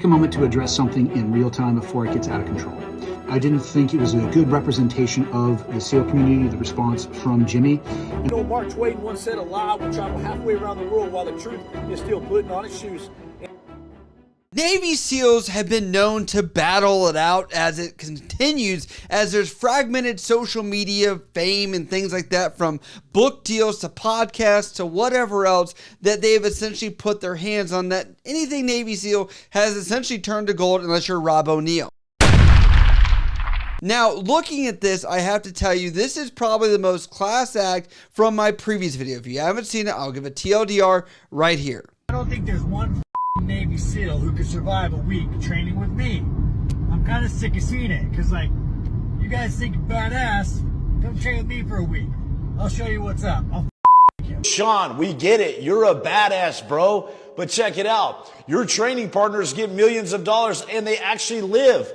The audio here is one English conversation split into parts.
Take a moment to address something in real time before it gets out of control. I didn't think it was a good representation of the SEAL community, the response from Jimmy. You know, Mark Twain once said, a lie will travel halfway around the world while the truth is still putting on its shoes. Navy SEALs have been known to battle it out as it continues, as there's fragmented social media fame and things like that, from book deals to podcasts to whatever else that they've essentially put their hands on. That anything Navy SEAL has essentially turned to gold unless you're Rob O'Neill. Now, looking at this, I have to tell you, this is probably the most class act from my previous video. If you haven't seen it, I'll give a TLDR right here. I don't think there's one Navy SEAL who could survive a week training with me. I'm kind of sick of seeing it, because, like, you guys think you're badass, come train with me for a week. I'll show you what's up. Sean, we get it. You're a badass, bro. But check it out. Your training partners get millions of dollars and they actually live.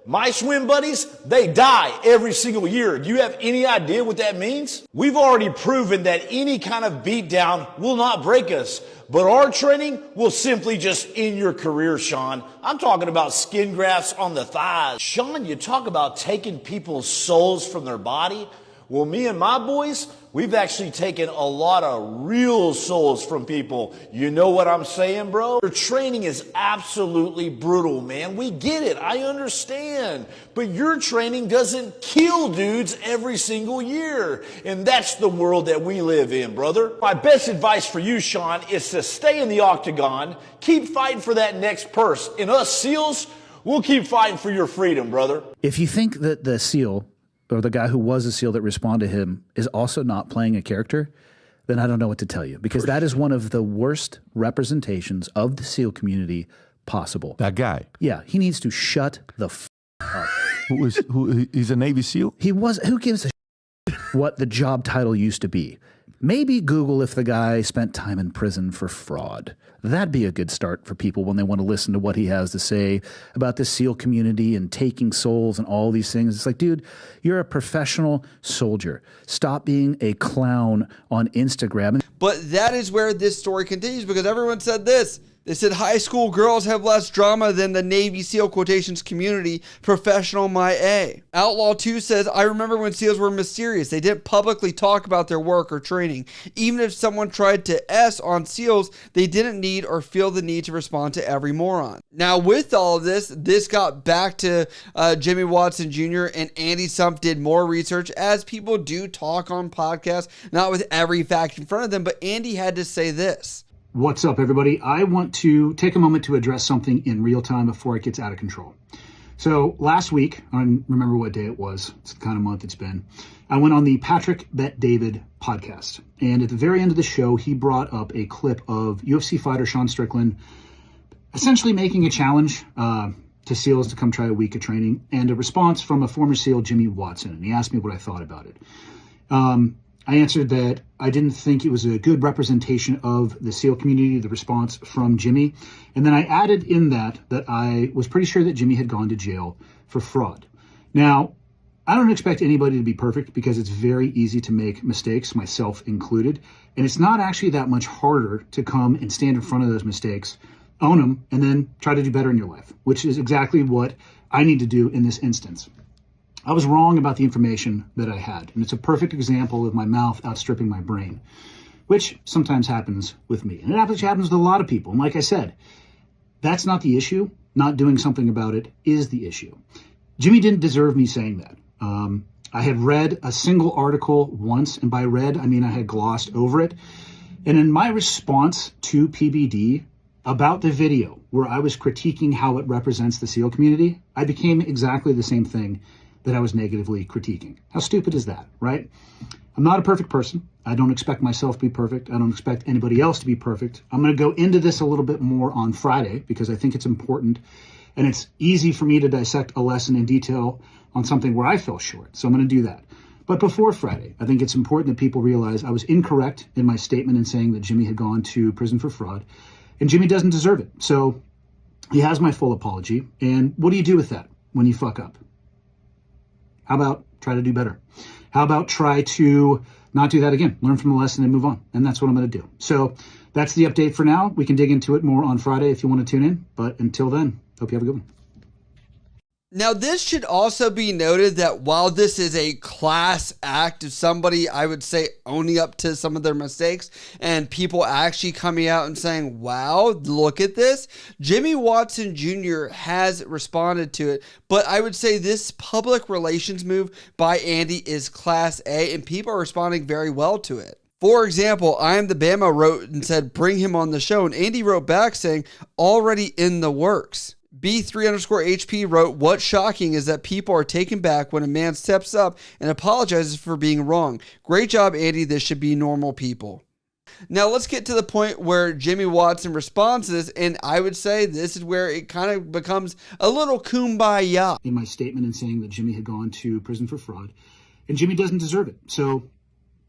My swim buddies, they die every single year. Do you have any idea what that means? We've already proven that any kind of beatdown will not break us, but our training will simply just end your career, Sean. I'm talking about skin grafts on the thighs. Sean, you talk about taking people's souls from their body. Well, me and my boys, we've actually taken a lot of real souls from people. You know what I'm saying, bro? Your training is absolutely brutal, man. We get it. I understand. But your training doesn't kill dudes every single year. And that's the world that we live in, brother. My best advice for you, Sean, is to stay in the octagon, keep fighting for that next purse. And us SEALs, we'll keep fighting for your freedom, brother. If you think that the SEAL, or the guy who was a SEAL that responded to him, is also not playing a character, then I don't know what to tell you, because that is one of the worst representations of the SEAL community possible. That guy? Yeah, he needs to shut the f up. He's a Navy SEAL? He was, who gives a what the job title used to be? Maybe Google if the guy spent time in prison for fraud. That'd be a good start for people when they want to listen to what he has to say about the SEAL community and taking souls and all these things. It's like, dude, you're a professional soldier. Stop being a clown on Instagram. But that is where this story continues, because everyone said this. They said high school girls have less drama than the Navy SEAL quotations community. Professional my A. Outlaw 2 says, I remember when SEALs were mysterious. They didn't publicly talk about their work or training. Even if someone tried to S on SEALs, they didn't need or feel the need to respond to every moron. Now, with all of this, this got back to Jimmy Watson Jr. and Andy Sump did more research, as people do talk on podcasts, not with every fact in front of them, but Andy had to say this. What's up, everybody? I want to take a moment to address something in real time before it gets out of control. So last week, I don't remember what day it was, it's the kind of month it's been, I went on the Patrick Bet David podcast. And at the very end of the show, he brought up a clip of UFC fighter Sean Strickland essentially making a challenge to SEALs to come try a week of training, and a response from a former SEAL, Jimmy Watson. And he asked me what I thought about it. I answered that I didn't think it was a good representation of the SEAL community, the response from Jimmy. And then I added in that I was pretty sure that Jimmy had gone to jail for fraud. Now, I don't expect anybody to be perfect, because it's very easy to make mistakes, myself included. And it's not actually that much harder to come and stand in front of those mistakes, own them, and then try to do better in your life, which is exactly what I need to do in this instance. I was wrong about the information that I had, and it's a perfect example of my mouth outstripping my brain, which sometimes happens with me. And it actually happens with a lot of people. And like I said, that's not the issue. Not doing something about it is the issue. Jimmy didn't deserve me saying that. I had read a single article once, and by read, I mean I had glossed over it. And in my response to PBD about the video where I was critiquing how it represents the SEAL community, I became exactly the same thing that I was negatively critiquing. How stupid is that, right? I'm not a perfect person. I don't expect myself to be perfect. I don't expect anybody else to be perfect. I'm going to go into this a little bit more on Friday, because I think it's important, and it's easy for me to dissect a lesson in detail on something where I fell short. So I'm going to do that. But before Friday, I think it's important that people realize I was incorrect in my statement in saying that Jimmy had gone to prison for fraud, and Jimmy doesn't deserve it. So he has my full apology. And what do you do with that when you fuck up? How about try to do better? How about try to not do that again? Learn from the lesson and move on. And that's what I'm going to do. So that's the update for now. We can dig into it more on Friday if you want to tune in. But until then, Hope you have a good one. Now, this should also be noted that while this is a class act of somebody, I would say, owning up to some of their mistakes and people actually coming out and saying, wow, look at this, Jimmy Watson Jr. has responded to it. But I would say this public relations move by Andy is class A, and people are responding very well to it. For example, I Am the Bama wrote and said, bring him on the show. And Andy wrote back saying, already in the works. B3_HP wrote, what's shocking is that people are taken back when a man steps up and apologizes for being wrong. Great job, Andy. This should be normal people. Now let's get to the point where Jimmy Watson responds to this, and I would say this is where it kind of becomes a little kumbaya. In my statement in saying that Jimmy had gone to prison for fraud, and Jimmy doesn't deserve it. So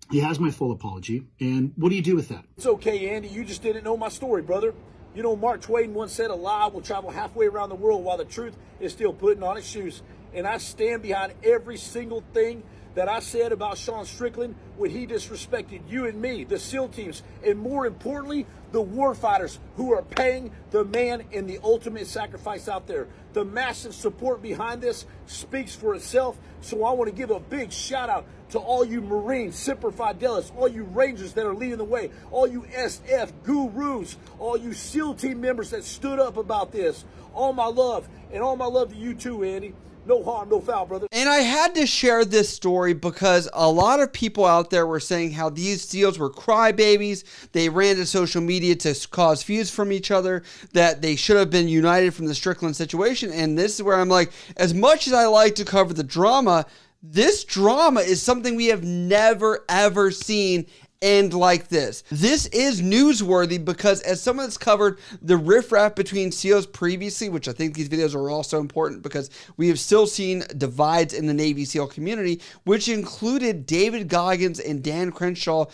he has my full apology. And what do you do with that? It's okay, Andy. You just didn't know my story, brother. You know, Mark Twain once said, a lie will travel halfway around the world while the truth is still putting on its shoes. And I stand behind every single thing that I said about Sean Strickland when he disrespected you and me, the SEAL teams, and more importantly, the war fighters who are paying the man in the ultimate sacrifice out there. The massive support behind this speaks for itself. So I want to give a big shout out to all you Marines, Semper Fidelis, all you Rangers that are leading the way, all you SF gurus, all you SEAL team members that stood up about this. All my love, and all my love to you too, Andy. No harm, no foul, brother. And I had to share this story because a lot of people out there were saying how these SEALs were crybabies. They ran to social media to cause feuds from each other, that they should have been united from the Strickland situation. And this is where I'm like, as much as I like to cover the drama, this drama is something we have never, ever seen end like this. This is newsworthy because as someone that's covered the riffraff between SEALs previously, which I think these videos are also important because we have still seen divides in the Navy SEAL community, which included David Goggins and Dan Crenshaw,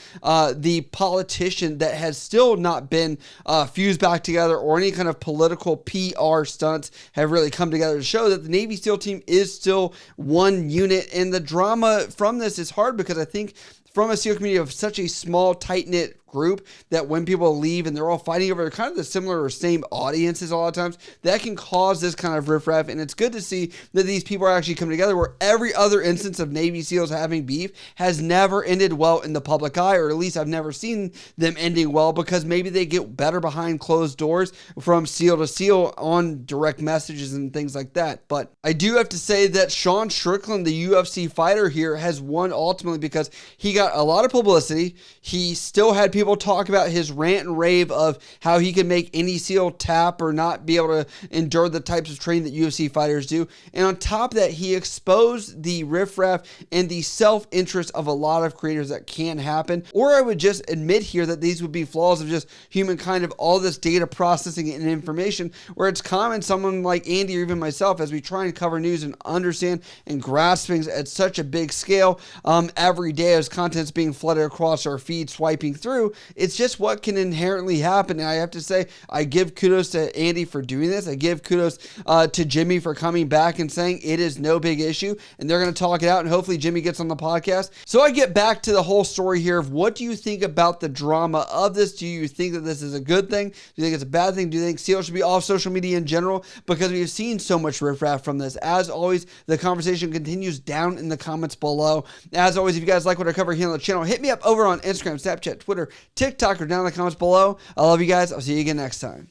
the politician that has still not been fused back together, or any kind of political PR stunts have really come together to show that the Navy SEAL team is still one unit. And the drama from this is hard because I think from a SEAL community of such a small, tight-knit group, that when people leave and they're all fighting over kind of the similar or same audiences a lot of times, that can cause this kind of riffraff. And it's good to see that these people are actually coming together, where every other instance of Navy SEALs having beef has never ended well in the public eye, or at least I've never seen them ending well, because maybe they get better behind closed doors from SEAL to SEAL on direct messages and things like that. But I do have to say that Sean Strickland, the UFC fighter here, has won ultimately because he got a lot of publicity. He still had people talk about his rant and rave of how he can make any SEAL tap or not be able to endure the types of training that UFC fighters do. And on top of that, he exposed the riffraff and the self-interest of a lot of creators that can happen. Or I would just admit here that these would be flaws of just humankind, of all this data processing and information, where it's common someone like Andy or even myself, as we try and cover news and understand and grasp things at such a big scale every day as content's being flooded across our feed, swiping through, it's just what can inherently happen. And I have to say, I give kudos to Andy for doing this. I give kudos to Jimmy for coming back and saying it is no big issue, and they're going to talk it out, and hopefully Jimmy gets on the podcast. So I get back to the whole story here of what do you think about the drama of this? Do you think that this is a good thing? Do you think it's a bad thing? Do you think SEAL should be off social media in general? Because we've seen so much riffraff from this. As always, the conversation continues down in the comments below. As always, if you guys like what I cover here on the channel, hit me up over on Instagram, Snapchat, Twitter, TikTok, or down in the comments below. I love you guys. I'll see you again next time.